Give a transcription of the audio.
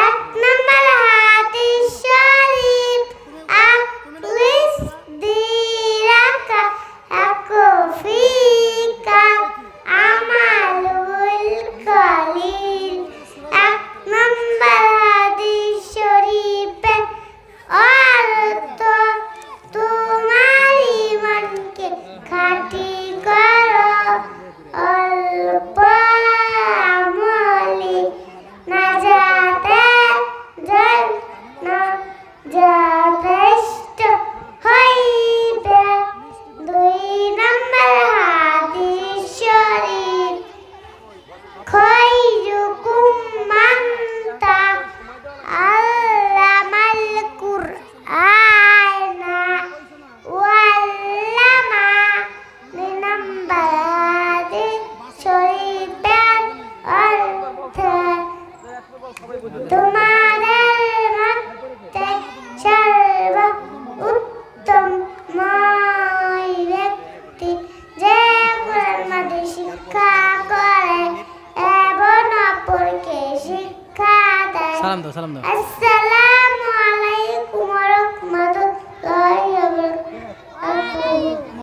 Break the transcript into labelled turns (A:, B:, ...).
A: এক নম্বর হাদিস শরীফ আখলিস দিরাকা আকফিকা আমালুল কলিল। এক নম্বর হাদিস শরীফে অর্থ তোমার ঈমানকে খাঁটি করো, অল্প আমলে নাজাতের জন্য যথেষ্ট হইবে। দুই নম্বর হাদিস শরীফ খায়রুকুম মান তাআল্লামাল কুরআনা ওয়া আল্লামা। দুই নম্বর হাদিস শরীফের অর্থ তোমাদের মধ্যে সর্বোত্তম ওই ব্যক্তি যে কোরআন মাজিদ শিক্ষা করে এবং অপরকে শিক্ষা দেয়।
B: সালাম দাও।
A: আসসালামু